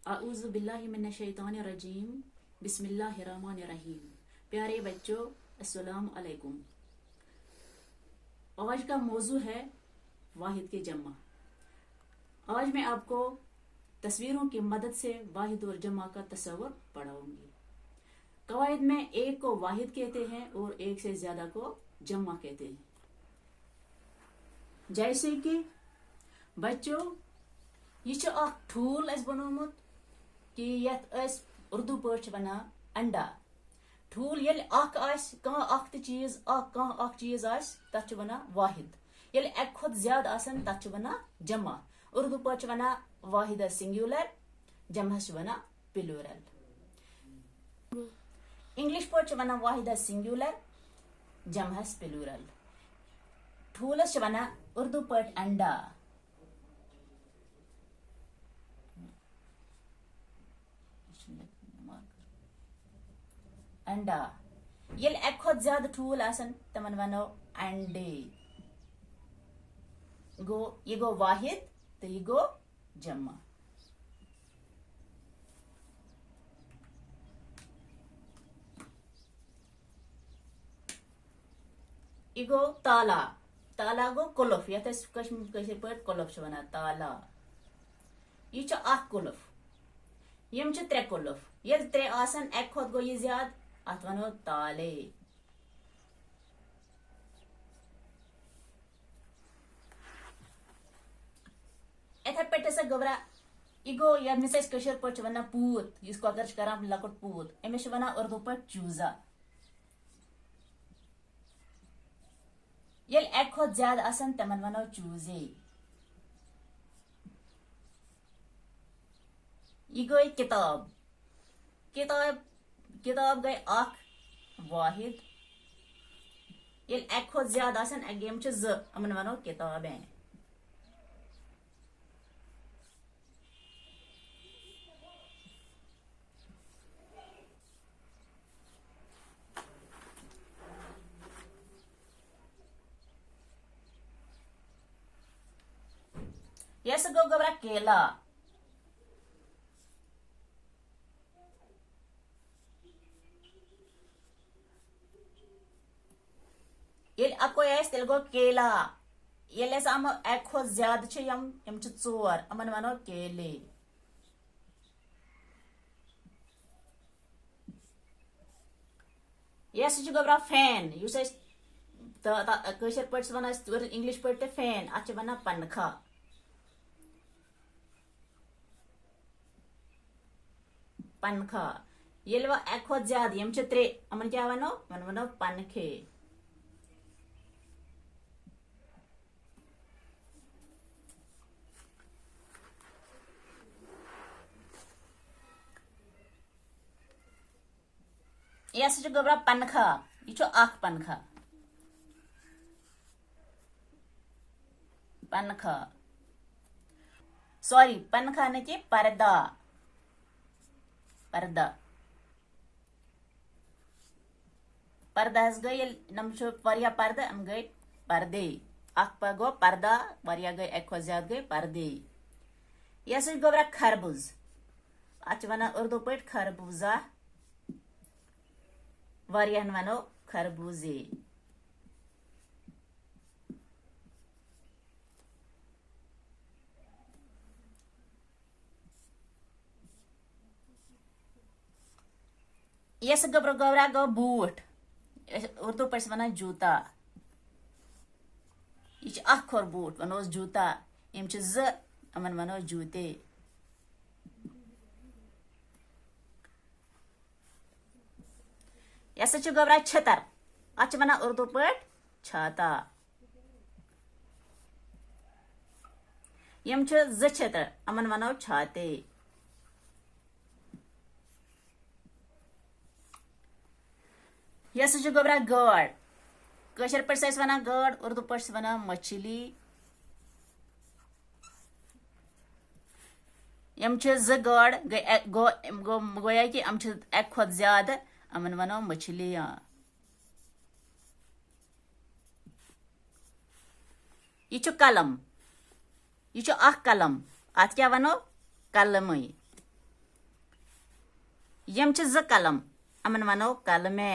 आऊज़ु बिल्लाहि मिनश शैतानिर रजीम। बिस्मिल्लाहिर्रहमानिर्रहीम। प्यारे बच्चों, अस्सलाम अलैकुम। आज का मौजू है वाहिद के जमा। आज मैं आपको तस्वीरों की मदद से वाहिद और जमा का तस्वर पढ़ाऊंगी। कवायद में एक को वाहिद कहते हैं और एक से ज्यादा को जमा कहते हैं। जैसे कि बच्चों, यह ठूल बनोमुत कि यथ उर्दू पे वना अंडा। ठूल ये चीज तथ वना वाहिद। ये एक खुद ज्यादा तथ वना जमा। उर्दू पे वना वाहिद सिंगुलर, जमा वना प्लूरल। इंग्लिश पे वना वाहिद सिंगुलर, जमा प्लूरल। ठूलस वना उर्दू पे अंडा। अंडा ये एक खुद ज्यादा ठूल तमन वनो अंडे। ये गो वाहिद तो ये गो जमा। ये गो ताला। ताला गो कुलफ। ये कशीर पे कुलफ वना ताला। यह कुलफ। यम त्रे कुलफ। ये त्रे एक खुद गो ये ज्यादा अत वनो ताले। इथे पे गोबरा यह गो यमिस कशीर पे वना पूत। इसको अगर करान लकुट पूत, अमिस वना उर्दू पे चूजा। ये एक खुद ज्यादा तमन वनो चूजे। यह गई किताब। किताब गई वाहिद। ये एक खुद ज्यादा यम अमन वनो किताबें। यस गो गोबरा केला। ये अको तेल गो केला। ये अम एक खुद ज्यादा यम चोर, अमन वनो केले। यस गोबरा फैन। कशीर पे वन इंग्लिश पे फैन, अत वन पंखा। पंखा ये एक खुद ज्यादा यम त्रे, अमन क्या वनो मन वनो पंखे। यस गोबरा पंखा। यह पंखा। पंखा सॉरी पंखा न कि पर्दा। पर्दा पर्दा गई नम पर्दा हम गई पर्दे। गो पर्दा वरिया गई एक खुद ज्यादा गई पर्दे। यस गोबरा खरबूज। अत वना उर्दू पे खरबूजा, वारियन वनो खरबूजे। यस गोबरा गो बूट। उर्दू पे वना जूता। यह खोर बूट वनोस जूता। यम अमन वनो जूते। यस गोबरा छतर। अत वना उर्दू पे छाता। यम छतर, अमन वनो छाते। यस गोबरा गाड़। कशीर पे वना गाड़, उर्दू पे वना मछली। यम गाड़ गोया कि अम एक खुद ज्यादा, अमन वनो मछलियां। यह कलम। यह कलम। अत क्या वनो कलम। यम छ ज कलम अमन वनो कलमे